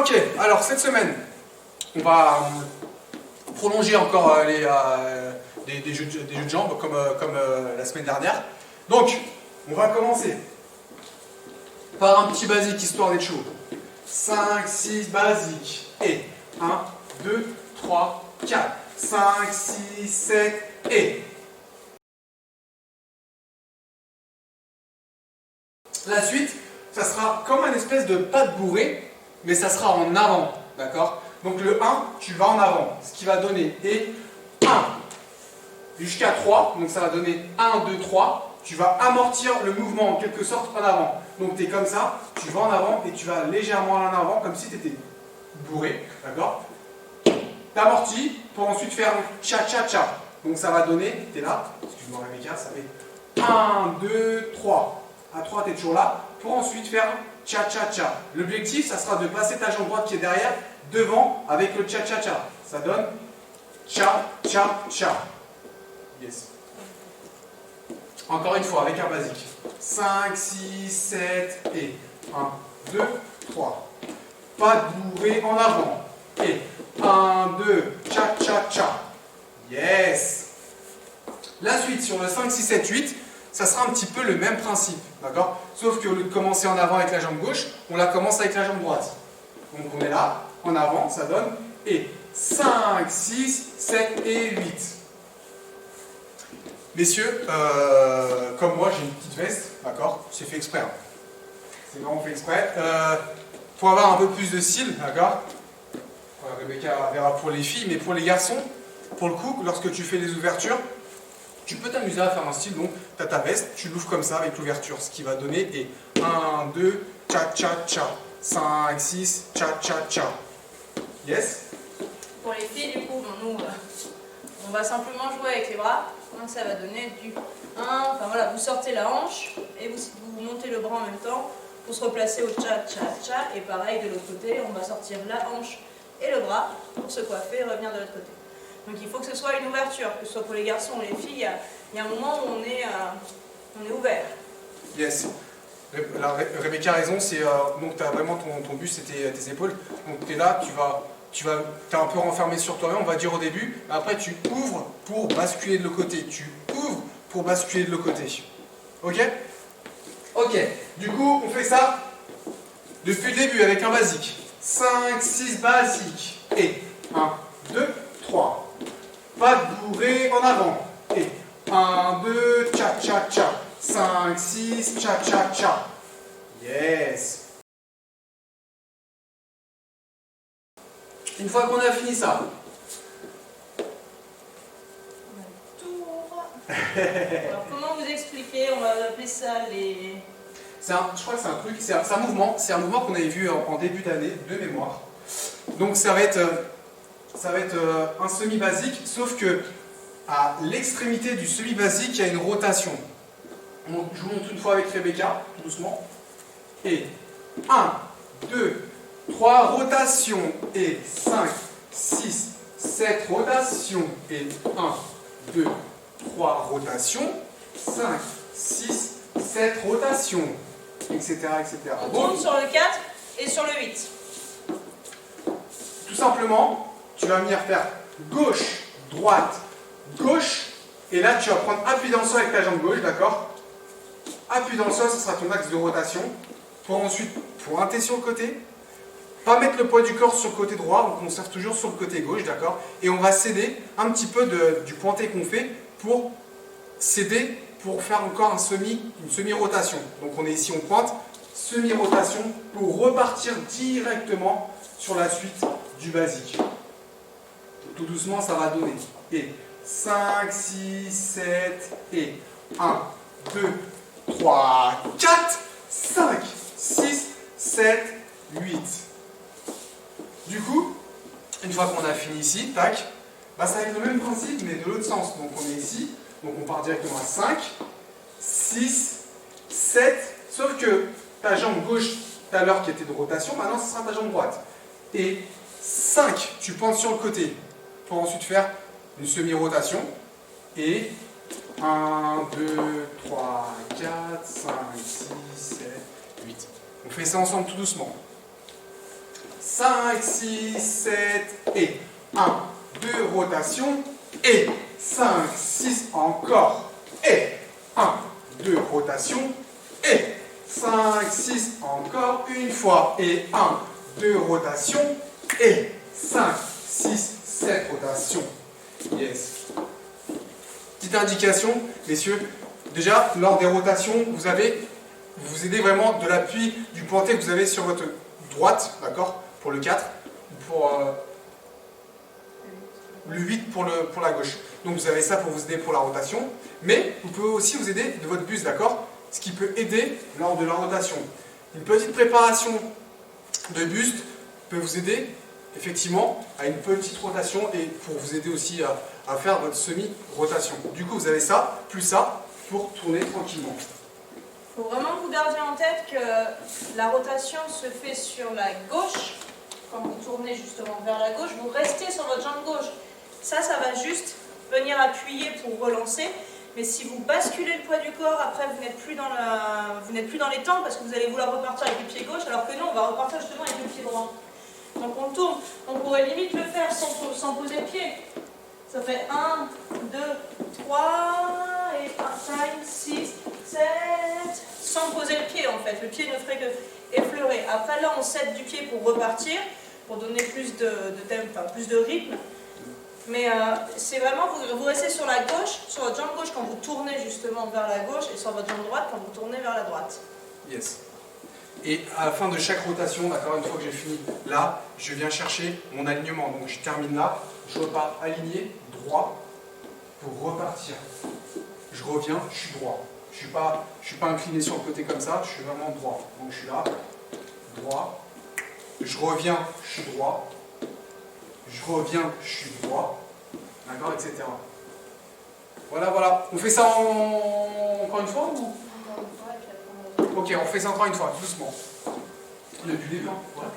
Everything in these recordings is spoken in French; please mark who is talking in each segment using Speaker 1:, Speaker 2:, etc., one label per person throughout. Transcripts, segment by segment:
Speaker 1: Ok, alors cette semaine, on va prolonger encore des jeux de jambes comme la semaine dernière. Donc, on va commencer par un petit basique histoire d'être chaud. 5, 6 basiques. Et 1, 2, 3, 4. 5, 6, 7 et. La suite, ça sera comme un espèce de pas de bourré, mais ça sera en avant. D'accord? Donc le 1, tu vas en avant. Ce qui va donner et 1 jusqu'à 3. Donc ça va donner 1, 2, 3. Tu vas amortir le mouvement en quelque sorte en avant. Donc tu es comme ça, tu vas en avant et tu vas légèrement en avant comme si tu étais bourré. D'accord? Tu amortis pour ensuite faire cha-cha-cha. Donc ça va donner, tu es là, excuse-moi Rebecca, ça fait 1, 2, 3. À 3, tu es toujours là, pour ensuite faire cha-cha-cha. L'objectif, ça sera de passer ta jambe droite qui est derrière, devant, avec le cha-cha-cha. Ça donne cha-cha-cha. Yes. Encore une fois, avec un basique. 5, 6, 7 et 1, 2, 3. Pas de bourré en avant. Et 1, 2, cha-cha-cha. Yes. La suite, sur le 5, 6, 7, 8, ça sera un petit peu le même principe, d'accord? Sauf qu'au lieu de commencer en avant avec la jambe gauche, on la commence avec la jambe droite. Donc on est là, en avant, ça donne et 5, 6, 7 et 8. Messieurs, comme moi j'ai une petite veste, d'accord? C'est fait exprès. Hein. C'est vraiment fait exprès. Pour avoir un peu plus de style, d'accord? Rebecca verra pour les filles, mais pour les garçons, pour le coup, lorsque tu fais les ouvertures, tu peux t'amuser à faire un style, donc tu as ta veste, tu l'ouvres comme ça avec l'ouverture, ce qui va donner et 1, 2, cha-cha-cha, 5, 6, cha-cha-cha. Yes?
Speaker 2: Pour les filles, du coup, nous, on va simplement jouer avec les bras, donc ça va donner du 1, enfin voilà, vous sortez la hanche et vous montez le bras en même temps pour se replacer au cha-cha-cha, et pareil de l'autre côté, on va sortir la hanche et le bras pour se coiffer et revenir de l'autre côté. Donc il faut que ce soit une ouverture, que ce soit pour les garçons ou les filles, il y a un moment où on est ouvert.
Speaker 1: Yes. Rebecca a raison, c'est donc tu as vraiment ton but, c'est tes épaules. Donc tu es là, t'es un peu renfermé sur toi-même, on va dire au début. Après tu ouvres pour basculer de l'autre côté. Tu ouvres pour basculer de l'autre côté. Ok? Ok. Du coup, on fait ça depuis le début avec un basique. 5, 6 basiques. Et 1, 2, 3. Pas de bourré en avant. Et 1, 2, cha-cha-cha. 5, 6, cha-cha-cha. Yes. Une fois qu'on a fini ça.
Speaker 2: Alors comment vous expliquer? On va appeler ça les...
Speaker 1: Je crois que c'est un truc, c'est un mouvement qu'on avait vu en début d'année, de mémoire. Donc ça va être un semi-basique, sauf que à l'extrémité du semi-basique, il y a une rotation. Donc, je vous montre une fois avec Rebecca, tout doucement. Et 1, 2, 3 rotations. Et 5, 6, 7 rotations. Et 1, 2, 3 rotations. 5, 6, 7 rotations. Etc. etc.
Speaker 2: On tourne sur le 4 et sur le 8.
Speaker 1: Tout simplement, tu vas venir faire gauche, droite, gauche. Et là, tu vas prendre appui dans le sol avec ta jambe gauche, d'accord? Appui dans le sol, ce sera ton axe de rotation. Pour ensuite pointer sur le côté. Pas mettre le poids du corps sur le côté droit, on conserve toujours sur le côté gauche, d'accord? Et on va céder un petit peu du pointé qu'on fait pour céder, pour faire encore une semi-rotation. Donc on est ici, on pointe, semi-rotation pour repartir directement sur la suite du basique. Tout doucement, ça va donner. Et 5, 6, 7, et 1, 2, 3, 4, 5, 6, 7, 8. Du coup, une fois qu'on a fini ici, tac, bah ça va être le même principe, mais de l'autre sens. Donc on est ici, donc on part directement à 5, 6, 7, sauf que ta jambe gauche, tout à l'heure qui était de rotation, maintenant ce sera ta jambe droite. Et 5, tu pointes sur le côté, pour ensuite faire une semi-rotation. Et 1, 2, 3, 4, 5, 6, 7, 8. On fait ça ensemble tout doucement. 5, 6, 7 et 1, 2, rotation et 5, 6, encore et 1, 2, rotation et 5, 6, encore une fois et 1, 2, rotation et 5, 6, 7 rotations. Yes. Petite indication, messieurs, déjà lors des rotations, vous aidez vraiment de l'appui du pointé que vous avez sur votre droite, d'accord, pour le 4, pour le 8 pour la gauche. Donc vous avez ça pour vous aider pour la rotation, mais vous pouvez aussi vous aider de votre buste, d'accord, ce qui peut aider lors de la rotation. Une petite préparation de buste peut vous aider effectivement à une petite rotation et pour vous aider aussi à faire votre semi-rotation. Du coup, vous avez ça, plus ça, pour tourner tranquillement.
Speaker 2: Il faut vraiment que vous gardiez en tête que la rotation se fait sur la gauche. Quand vous tournez justement vers la gauche, vous restez sur votre jambe gauche. Ça va juste venir appuyer pour relancer. Mais si vous basculez le poids du corps, après vous n'êtes plus dans les temps parce que vous allez vouloir repartir avec le pied gauche, alors que nous, on va repartir justement avec le pied droit. Donc on tourne. On pourrait limite le faire sans poser le pied. Ça fait 1, 2, 3, et 5, 6, 7, sans poser le pied en fait. Le pied ne ferait que effleurer. Après là, on cède du pied pour repartir, pour donner plus de tempo, plus de rythme. Mais c'est vraiment, vous restez sur la gauche, sur votre jambe gauche quand vous tournez justement vers la gauche, et sur votre jambe droite quand vous tournez vers la droite.
Speaker 1: Yes. Et à la fin de chaque rotation, d'accord, une fois que j'ai fini là, je viens chercher mon alignement. Donc je termine là, je repars aligné, droit, pour repartir. Je reviens, je suis droit. Je suis pas incliné sur le côté comme ça, je suis vraiment droit. Donc je suis là, droit. Je reviens, je suis droit. Je reviens, je suis droit. D'accord, etc. Voilà, voilà. On fait ça encore une fois ou... Ok, on fait ça encore une fois, doucement. Depuis le début, hein. Voilà.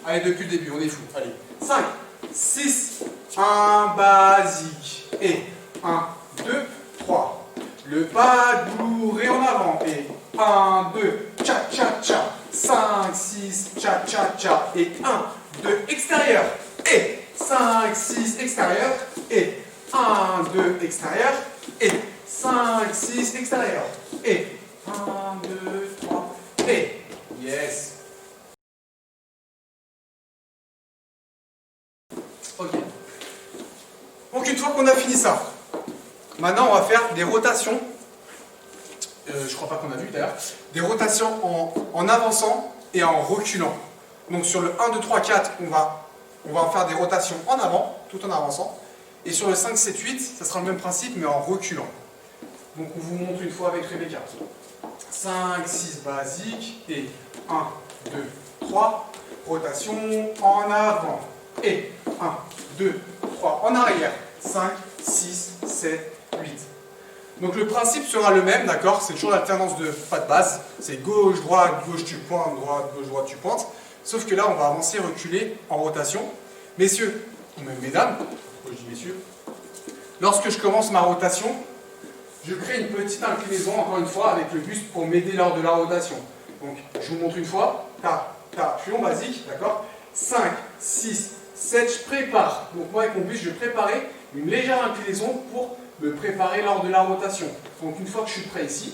Speaker 1: Allez, depuis le début, on est fou. Allez. 5, 6, 1, basique. Et 1, 2, 3. Le pas lourd et en avant. Et 1, 2, tcha, tcha, tcha. 5, 6, tcha, tcha, tcha. Et 1, 2, extérieur. Et 5, 6, extérieur. Et 1, 2, extérieur. Et 5, 6, extérieur. Et 1, 2, 3, et yes. Ok. Donc une fois qu'on a fini ça, maintenant on va faire des rotations. Je crois pas qu'on a vu d'ailleurs. Des rotations en avançant et en reculant. Donc sur le 1, 2, 3, 4, on va faire des rotations en avant, tout en avançant. Et sur le 5, 7, 8, ça sera le même principe mais en reculant. Donc on vous montre une fois avec Rebecca. 5, 6 basique et 1, 2, 3, rotation en avant et 1, 2, 3 en arrière, 5, 6, 7, 8. Donc le principe sera le même, d'accord? C'est toujours l'alternance de pas de base, c'est gauche, droite, gauche tu pointes, droite, gauche, droite tu pointes, sauf que là on va avancer, reculer en rotation. Messieurs, ou même mesdames, pourquoi je dis messieurs, lorsque je commence ma rotation, je crée une petite inclinaison, encore une fois, avec le buste pour m'aider lors de la rotation. Donc, je vous montre une fois. Ta, je suis en basique, d'accord? 5, 6, 7, je prépare. Donc, moi, avec mon buste, je vais préparer une légère inclinaison pour me préparer lors de la rotation. Donc, une fois que je suis prêt ici,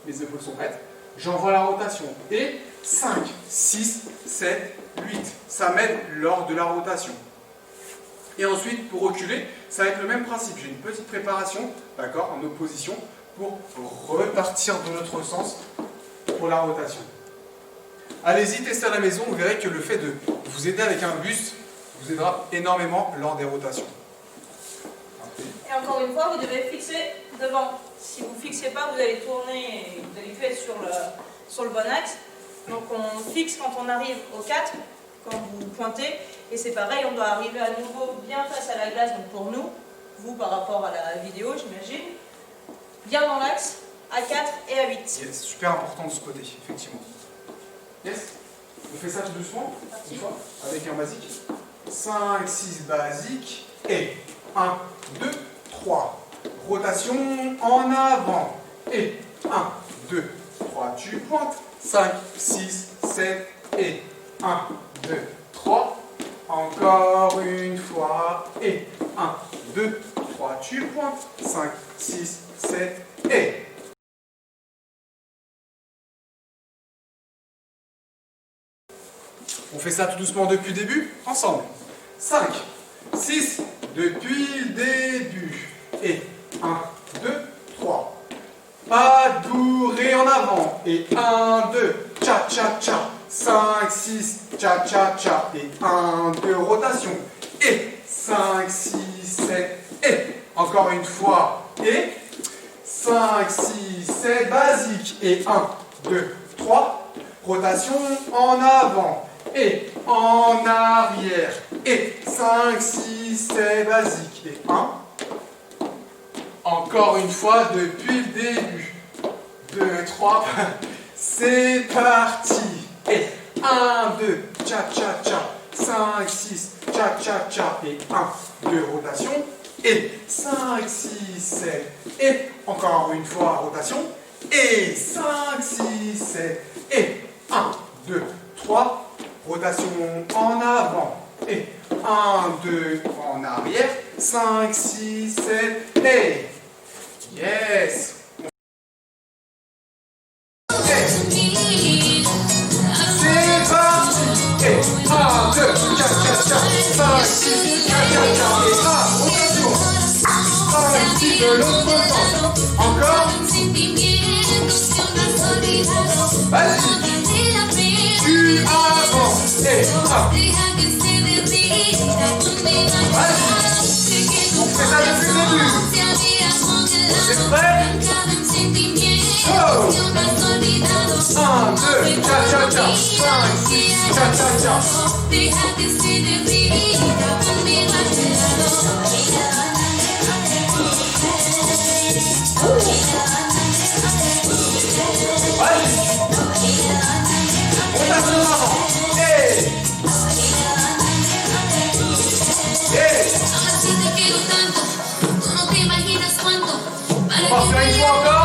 Speaker 1: mes épaules sont prêtes, j'envoie la rotation. Et 5, 6, 7, 8. Ça m'aide lors de la rotation. Et ensuite, pour reculer, ça va être le même principe. J'ai une petite préparation, d'accord, en opposition, pour repartir dans l'autre sens pour la rotation. Allez-y, testez à la maison, vous verrez que le fait de vous aider avec un buste vous aidera énormément lors des rotations.
Speaker 2: Et encore une fois, vous devez fixer devant. Si vous ne fixez pas, vous allez tourner et vous allez plus être sur le bon axe. Donc on fixe quand on arrive au 4, quand vous pointez. Et c'est pareil, on doit arriver à nouveau bien face à la glace, donc pour nous, vous par rapport à la vidéo, j'imagine, bien dans l'axe, à 4 et à 8.
Speaker 1: C'est super important de ce côté, effectivement. Yes. On fait ça tout doucement, une fois, avec un basique. 5, 6 basique, et 1, 2, 3. Rotation en avant, et 1, 2, 3, tu pointes. 5, 6, 7, et 1, 2, 3. Encore une fois. Et 1, 2, 3, tu pointes. 5, 6, 7, et. On fait ça tout doucement depuis le début, ensemble. 5, 6, depuis le début. Et 1, 2, 3. Pas de bourré en avant. Et 1, 2, tcha tcha tcha. 5, 6, tcha tcha tcha. Et 1, 2, rotation. Et 5, 6, 7, et. Encore une fois. Et 5, 6, 7, basique. Et 1, 2, 3. Rotation en avant. Et en arrière. Et 5, 6, 7, basique. Et 1. Encore une fois depuis le début. 2, 3. C'est parti. Et 1, 2, tcha tcha tcha. 5, 6, tcha tcha tcha. Et 1, 2, rotation. Et 5, 6, 7. Et encore une fois, rotation. Et 5, 6, 7. Et 1, 2, 3. Rotation en avant. Et 1, 2, en arrière. 5, 6, 7. Et yes. C'est parti. Et 1, 2, 4, 4, 4. 5, 6, 4, 4, 4. Et 1, rotation. 5, 6 de l'autre sens. Encore. Vas-y. Tu avances. Et 1. On fait ça depuis le début. Vous êtes prêts? Go! 1, 2, tcha tcha tcha. 5, 6, tcha tcha tcha. Rotation avant. Et on va faire une fois encore.